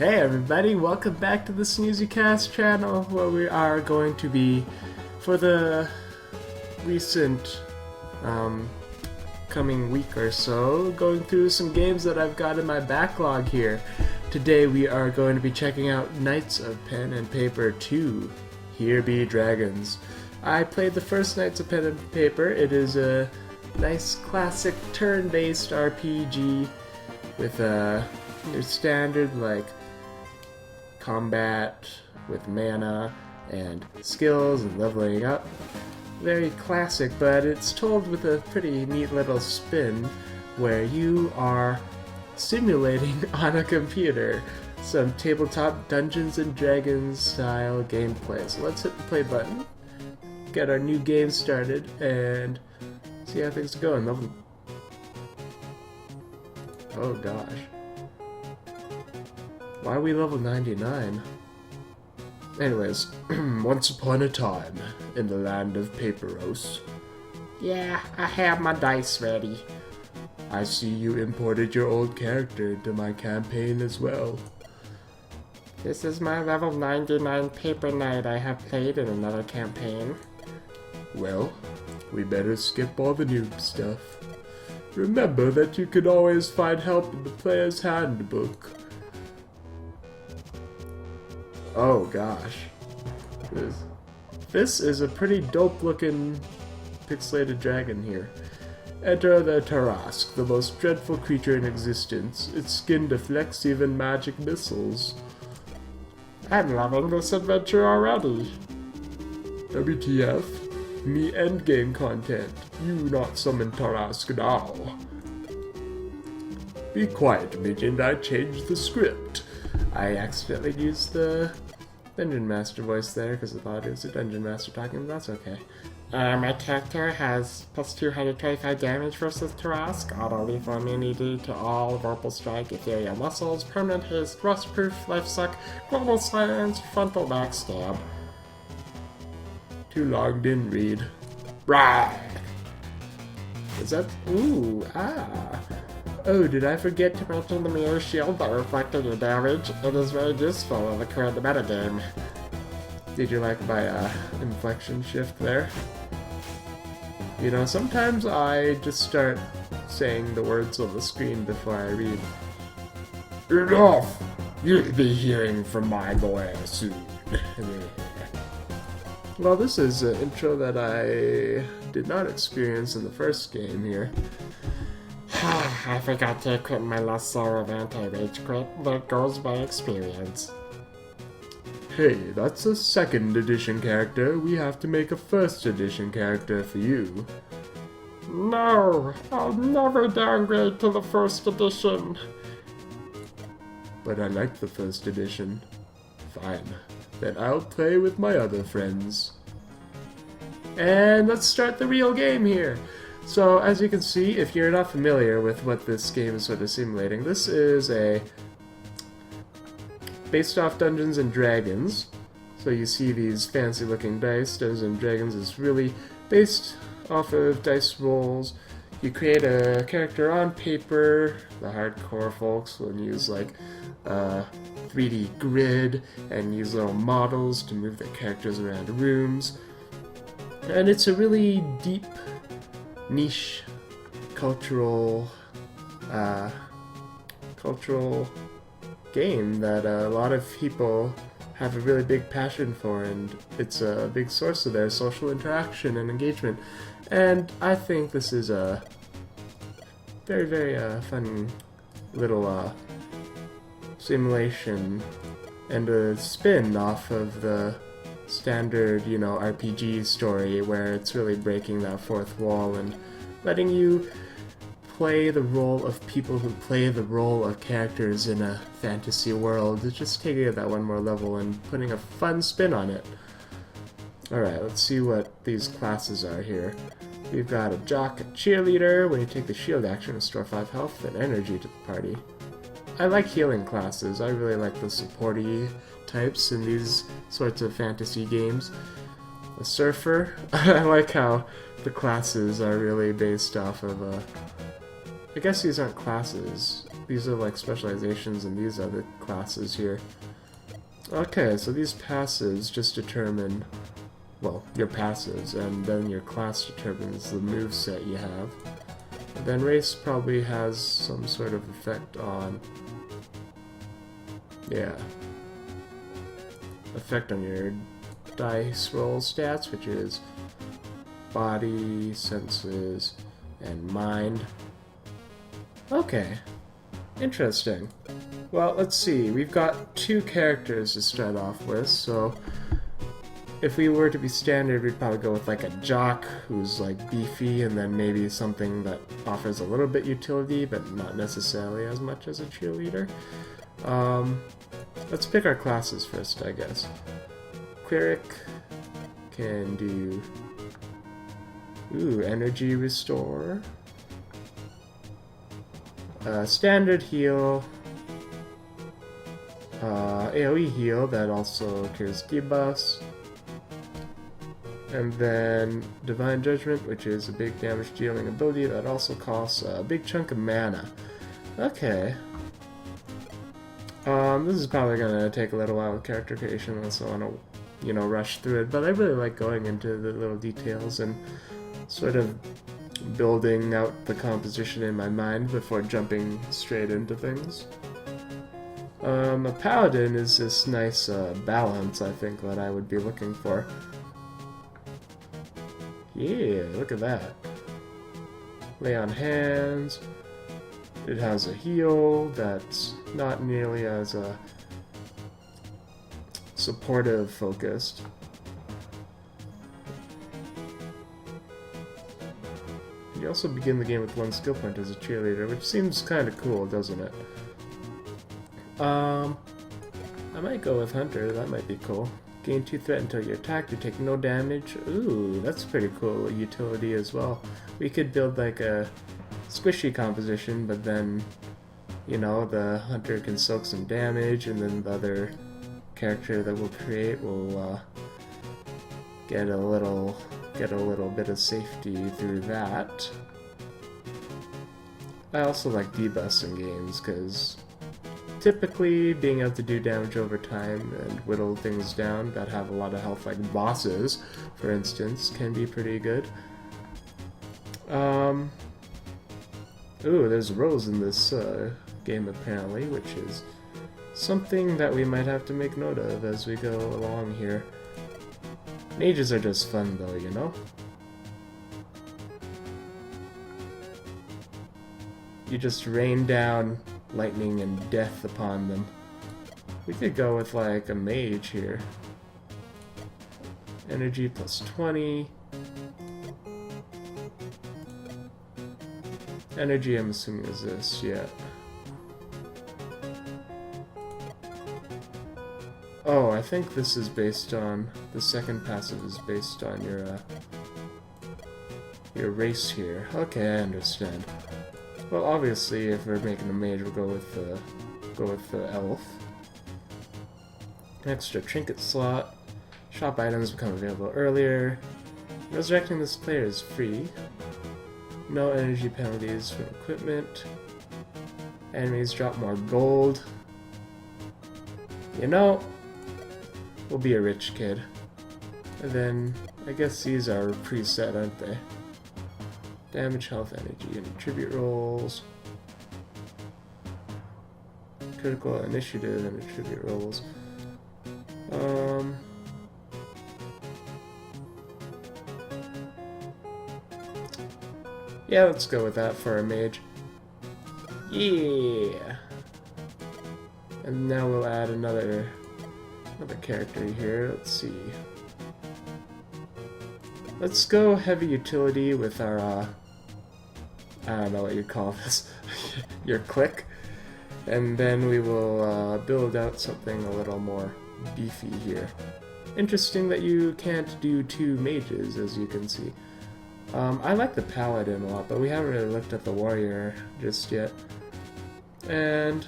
Hey everybody, welcome back to the Snoozy Cast channel, where we are going to be, for the recent coming week or so, going through some games that I've got in my backlog here. Today we are going to be checking out Knights of Pen and Paper 2, Here Be Dragons. I played the first Knights of Pen and Paper. It is a nice classic turn-based RPG with your standard like combat with mana and skills and leveling up. Very classic, but it's told with a pretty neat little spin where you are simulating on a computer some tabletop Dungeons and Dragons style gameplay. So let's hit the play button, get our new game started, and see how things are going. Oh gosh. Why are we level 99? Anyways, once upon a time, in the land of Paperos. Yeah, I have my dice ready. I see you imported your old character into my campaign as well. This is my level 99 Paper Knight I have played in another campaign. Well, we better skip all the noob stuff. Remember that you can always find help in the player's handbook. Oh gosh. This is a pretty dope looking pixelated dragon here. Enter the Tarask, the most dreadful creature in existence. Its skin deflects even magic missiles. I'm loving this adventure already. WTF? Me endgame content. You not summon Tarask now. Be quiet, minion, I changed the script. I accidentally used the Dungeon Master voice there because I thought it was a Dungeon Master talking, but that's okay. My character has plus 225 damage versus Tarask, auto lethal immunity to all verbal strike, ethereal muscles, permanent haste, rust-proof, life suck, global silence, frontal backstab. Too long, didn't read. Rah! Is that? Ooh, ah. Oh, did I forget to mention the mirror shield that reflected your damage? It is very useful in the current metagame. Did you like my inflection shift there? You know, sometimes I just start saying the words on the screen before I read. Enough! You'll be hearing from my lawyer soon. Well, this is an intro that I did not experience in the first game here. I forgot to equip my last Soul of Anti-Rage Crit, but it goes by experience. Hey, that's a 2nd edition character. We have to make a 1st edition character for you. No, I'll never downgrade to the 1st edition. But I like the 1st edition. Fine, then I'll play with my other friends. And let's start the real game here. So, as you can see, if you're not familiar with what this game is sort of simulating, this is based off Dungeons and Dragons. So you see these fancy looking dice. Dungeons and Dragons is really based off of dice rolls. You create a character on paper. The hardcore folks will use like 3D grid and use little models to move their characters around rooms. And it's a really deep, niche cultural game that a lot of people have a really big passion for, and it's a big source of their social interaction and engagement. And I think this is a very, very fun little simulation and a spin off of the standard, you know, RPG story where it's really breaking that fourth wall and letting you play the role of people who play the role of characters in a fantasy world. It's just taking it that one more level and putting a fun spin on it. Alright, let's see what these classes are here. We've got a jock, a cheerleader. When you take the shield action, restore 5 health and energy to the party. I like healing classes. I really like the supporty types in these sorts of fantasy games. A surfer. I like how the classes are really based off of I guess these aren't classes. these are like specializations in these other classes here. Okay, so these passes just determine, well, your passes, and then your class determines the moveset you have. And then race probably has some sort of effect on, yeah, effect on your dice roll stats, which is body, senses, and mind. Okay, interesting. Well, let's see, we've got 2 characters to start off with, so if we were to be standard, we'd probably go with like a jock who's like beefy, and then maybe something that offers a little bit utility, but not necessarily as much as a cheerleader. Let's pick our classes first, I guess. Cleric can do energy restore. Standard heal. AoE heal that also cures debuffs. And then Divine Judgment, which is a big damage dealing ability that also costs a big chunk of mana. Okay. This is probably gonna take a little while with character creation unless I wanna, you know, rush through it, but I really like going into the little details and sort of building out the composition in my mind before jumping straight into things. A paladin is this nice balance, I think, that I would be looking for. Yeah, look at that. Lay on hands. It has a heal that's not nearly as supportive focused. You also begin the game with 1 skill point as a cheerleader, which seems kind of cool, doesn't it? I might go with Hunter, that might be cool. Gain 2 threat until you're attacked, you take no damage. Ooh, that's pretty cool utility as well. We could build like a squishy composition, but then, you know, the Hunter can soak some damage, and then the other character that we'll create will get a little bit of safety through that. I also like debuffs in games, because typically being able to do damage over time and whittle things down that have a lot of health, like bosses, for instance, can be pretty good. Ooh, there's rolls in this game apparently, which is something that we might have to make note of as we go along here. Mages are just fun though, you know? You just rain down lightning and death upon them. We could go with like a mage here. Energy plus 20. Energy, I'm assuming, is this, yeah. Oh, I think this is based on, the second passive is based on your race here. Okay, I understand. Well, obviously, if we're making a mage, we'll go with the elf. Extra trinket slot. Shop items become available earlier. Resurrecting this player is free. No energy penalties from equipment. Enemies drop more gold. You know, we'll be a rich kid. And then, I guess these are preset, aren't they? Damage, health, energy, and attribute rolls. Critical initiative and attribute rolls. Yeah, let's go with that for a mage. Yeah! And now we'll add another character here. Let's see. Let's go heavy utility with our, I don't know what you call this, your click. And then we will build out something a little more beefy here. Interesting that you can't do 2 mages, as you can see. I like the paladin a lot, but we haven't really looked at the warrior just yet. And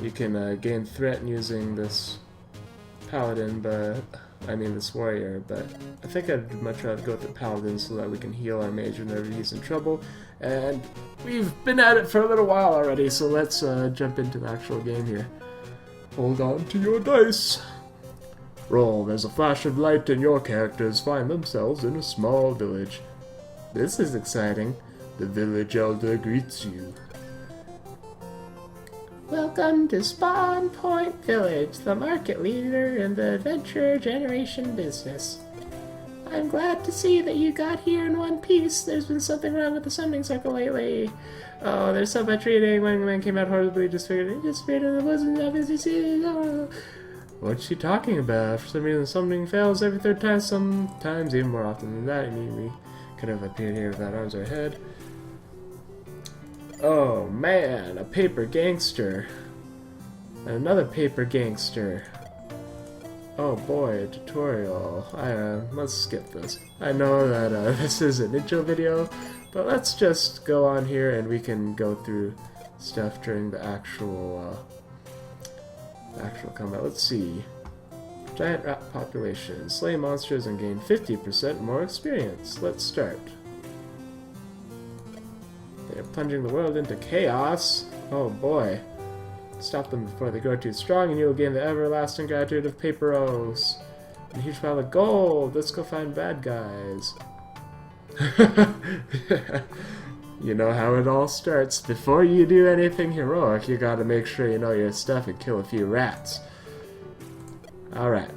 you can gain threat using this paladin, but I mean this warrior, but I think I'd much rather go with the paladin so that we can heal our mage whenever he's in trouble. And we've been at it for a little while already, so let's jump into the actual game here. Hold on to your dice. Roll. There's a flash of light and your characters find themselves in a small village. This is exciting. The village elder greets you. Welcome to Spawn Point Village, the market leader in the adventure generation business. I'm glad to see that you got here in one piece. There's been something wrong with the summoning circle lately. Oh, there's so much reading. One man came out horribly disfigured in the wasn't obviously. Oh. What's she talking about? For some reason, summoning fails every third time, sometimes even more often than that. I mean, we could have appeared here without arms or head. Oh man, a paper gangster. Another paper gangster. Oh boy, a tutorial. Let's skip this. I know that this is an intro video, but let's just go on here and we can go through stuff during the actual combat. Let's see. Giant rat population. Slay monsters and gain 50% more experience. Let's start. They're plunging the world into chaos. Oh boy. Stop them before they grow too strong and you will gain the everlasting gratitude of Paperos. And a huge pile of gold. Let's go find bad guys. You know how it all starts. Before you do anything heroic, you gotta make sure you know your stuff and kill a few rats. Alright.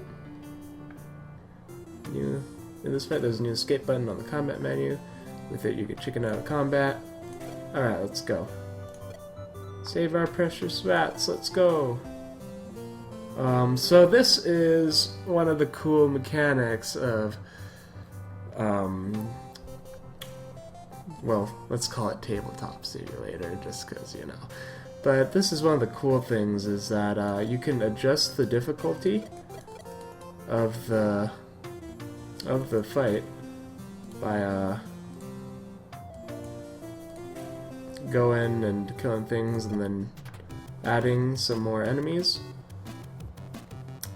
In this fight, there's a new escape button on the combat menu. With it, you can chicken out of combat. Alright, let's go. Save our precious rats, let's go! So this is one of the cool mechanics of, well, let's call it Tabletop Simulator, just because, you know. But this is one of the cool things, is that you can adjust the difficulty of the fight by going and killing things and then adding some more enemies.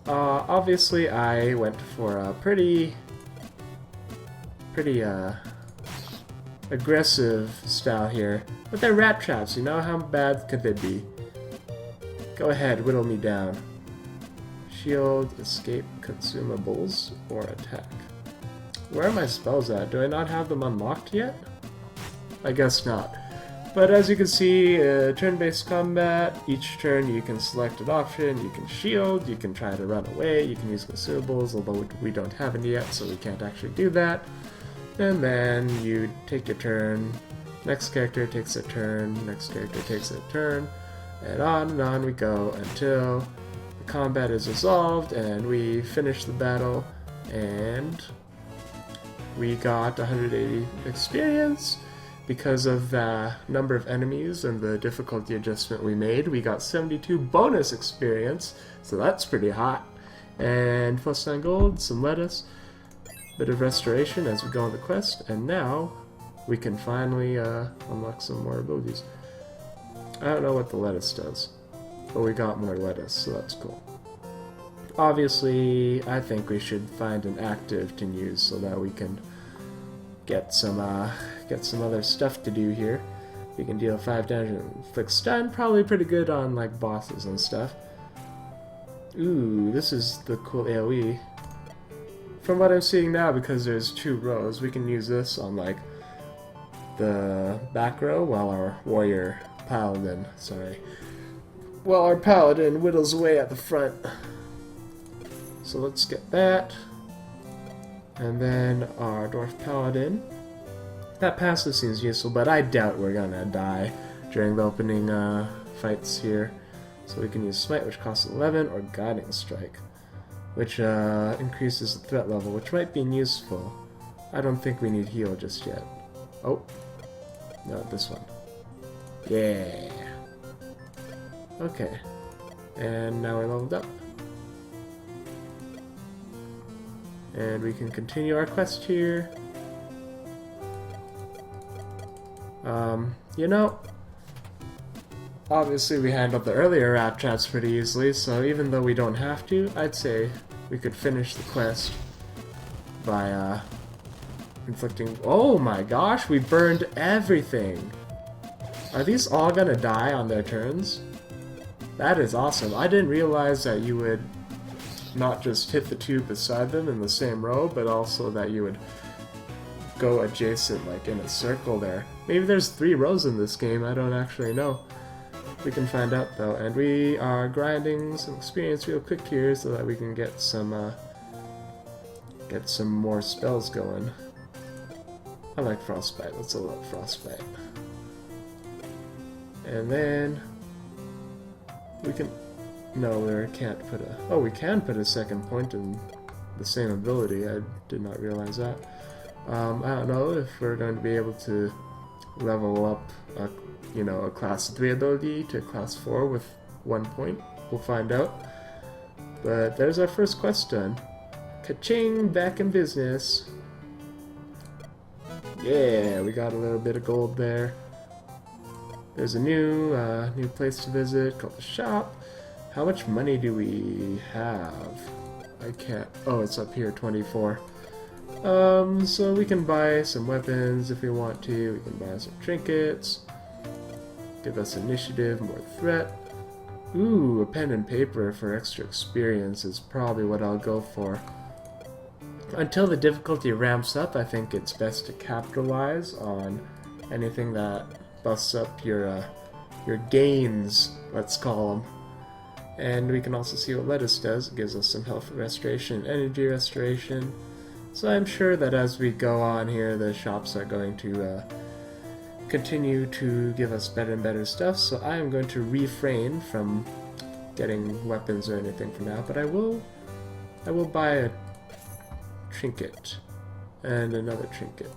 Obviously I went for a pretty aggressive style here, but they're rat traps, you know, how bad could they be? Go ahead, whittle me down. Shield, escape, consumables, or attack. Where are my spells at? Do I not have them unlocked yet? I guess not. But as you can see, turn-based combat, each turn you can select an option, you can shield, you can try to run away, you can use consumables, although we don't have any yet, so we can't actually do that. And then you take your turn, next character takes a turn, next character takes a turn, and on we go until the combat is resolved and we finish the battle, and we got 180 experience. Because of the number of enemies and the difficulty adjustment we made, we got 72 bonus experience, so that's pretty hot. And plus 9 gold, some lettuce, bit of restoration as we go on the quest, and now we can finally unlock some more abilities. I don't know what the lettuce does, but we got more lettuce, so that's cool. Obviously, I think we should find an active to use so that we can get some other stuff to do here. We can deal 5 damage and inflict stun, probably pretty good on like bosses and stuff. Ooh, this is the cool AoE. From what I'm seeing now, because there's 2 rows, we can use this on like the back row while our paladin whittles away at the front. So let's get that. And then our Dwarf Paladin. That passive seems useful, but I doubt we're gonna die during the opening fights here. So we can use Smite, which costs 11, or Guiding Strike, which increases the threat level, which might be useful. I don't think we need heal just yet. Oh, no, this one. Yeah. Okay. And now we're leveled up. And we can continue our quest here. You know, obviously we handled the earlier rat traps pretty easily, so even though we don't have to, I'd say we could finish the quest by inflicting... Oh my gosh, we burned everything! Are these all gonna die on their turns? That is awesome. I didn't realize that you would not just hit the two beside them in the same row, but also that you would go adjacent, like in a circle there. Maybe there's 3 rows in this game, I don't actually know. We can find out though, and we are grinding some experience real quick here so that we can get some more spells going. I like Frostbite, let's level up Frostbite. And then we can... No, we can't put a... Oh, we can put a second point in the same ability. I did not realize that. I don't know if we're going to be able to level up a class 3 ability to class 4 with 1 point. We'll find out. But there's our first quest done. Ka-ching! Back in business. Yeah, we got a little bit of gold there. There's a new place to visit called the shop. How much money do we have? I can't... Oh, it's up here, 24. So we can buy some weapons if we want to. We can buy some trinkets. Give us initiative, more threat. Ooh, a pen and paper for extra experience is probably what I'll go for. Until the difficulty ramps up, I think it's best to capitalize on anything that busts up your gains, let's call them. And we can also see what lettuce does. It gives us some health restoration, energy restoration. So I'm sure that as we go on here, the shops are going to continue to give us better and better stuff. So I am going to refrain from getting weapons or anything for now, but I will buy a trinket and another trinket.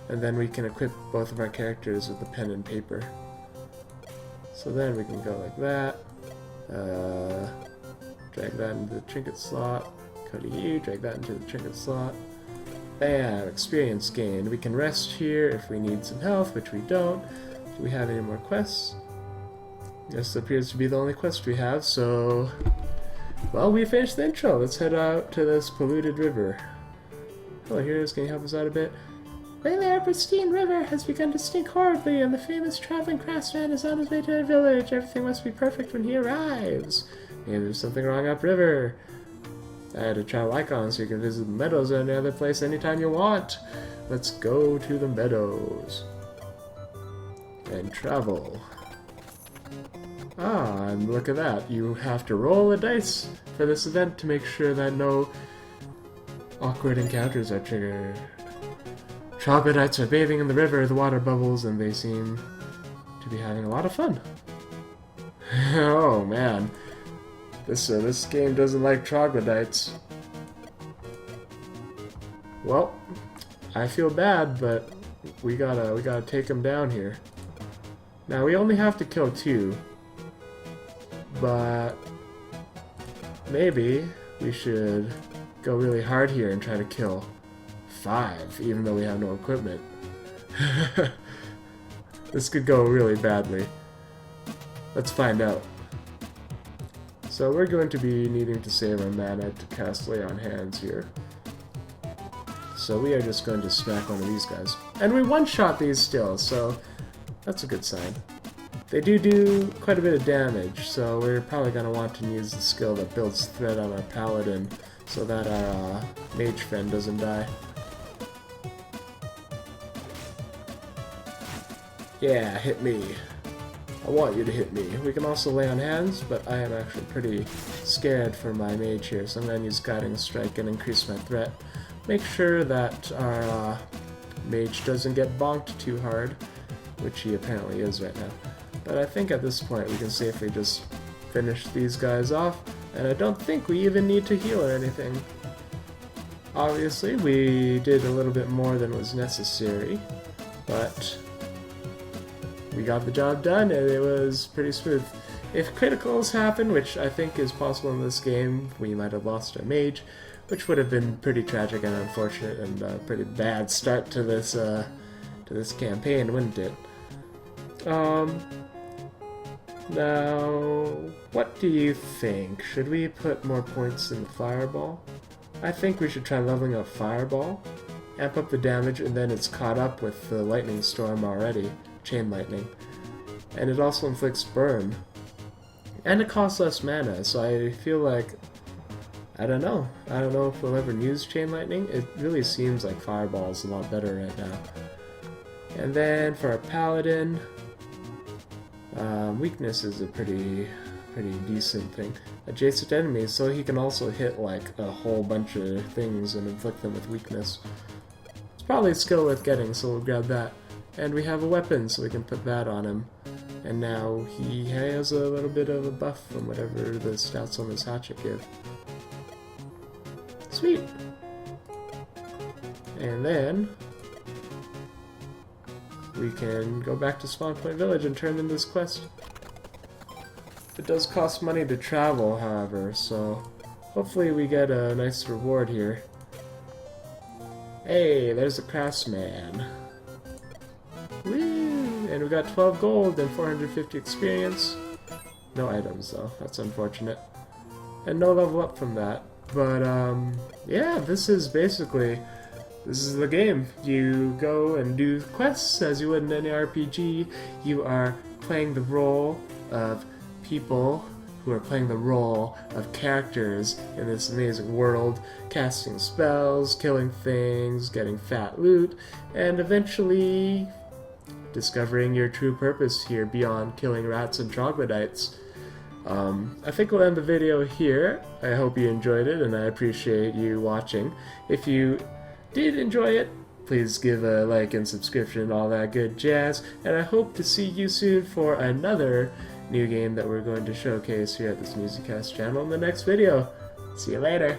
And then we can equip both of our characters with the pen and paper. So then we can go like that. Drag that into the trinket slot. Go to you, drag that into the trinket slot. Bam! Experience gained. We can rest here if we need some health, which we don't. Do we have any more quests? This appears to be the only quest we have, so... Well, we finished the intro. Let's head out to this polluted river. Hello, heroes. Can you help us out a bit? Lately, our pristine river has begun to stink horribly, and the famous traveling craftsman is on his way to our village. Everything must be perfect when he arrives. Maybe there's something wrong upriver. Add a travel icon so you can visit the meadows or any other place anytime you want. Let's go to the meadows. And travel. Ah, and look at that. You have to roll a dice for this event to make sure that no awkward encounters are triggered. Troglodytes are bathing in the river, the water bubbles, and they seem to be having a lot of fun. Oh man, this game doesn't like troglodytes. Well, I feel bad, but we gotta take them down here. Now we only have to kill 2, but maybe we should go really hard here and try to kill 5, even though we have no equipment. This could go really badly. Let's find out. So we're going to be needing to save our mana to cast Lay on Hands here. So we are just going to smack one of these guys. And we one-shot these still, so that's a good sign. They do quite a bit of damage, so we're probably going to want to use the skill that builds threat on our paladin so that our mage friend doesn't die. Yeah, hit me. I want you to hit me. We can also lay on hands, but I am actually pretty scared for my mage here, so I'm going to use Guiding Strike and increase my threat. Make sure that our mage doesn't get bonked too hard, which he apparently is right now. But I think at this point we can safely just finish these guys off, and I don't think we even need to heal or anything. Obviously, we did a little bit more than was necessary, but we got the job done, and it was pretty smooth. If criticals happen, which I think is possible in this game, we might have lost a mage, which would have been pretty tragic and unfortunate, and a pretty bad start to this campaign, wouldn't it? Now, what do you think? Should we put more points in the Fireball? I think we should try leveling up Fireball, amp up the damage, and then it's caught up with the Lightning Storm already. Chain Lightning. and it also inflicts burn. And it costs less mana, so I feel like, I don't know if we'll ever use Chain Lightning. It really seems like Fireball is a lot better right now. And then for our Paladin, weakness is a pretty decent thing. Adjacent enemies, so he can also hit like a whole bunch of things and inflict them with weakness. It's probably a skill worth getting, so we'll grab that. And we have a weapon, so we can put that on him. And now he has a little bit of a buff from whatever the stats on his hatchet give. Sweet! And then we can go back to Spawn Point Village and turn in this quest. It does cost money to travel, however, so hopefully we get a nice reward here. Hey, there's a craftsman. Woo! And we got 12 gold and 450 experience. No items though, that's unfortunate. And no level up from that. But yeah, this is the game. You go and do quests as you would in any RPG. You are playing the role of people who are playing the role of characters in this amazing world, casting spells, killing things, getting fat loot, and eventually discovering your true purpose here beyond killing rats and troglodytes. I think we'll end the video here. I hope you enjoyed it, and I appreciate you watching. If you did enjoy it, please give a like and subscription and all that good jazz, and I hope to see you soon for another new game that we're going to showcase here at the Snoozy channel in the next video. See you later!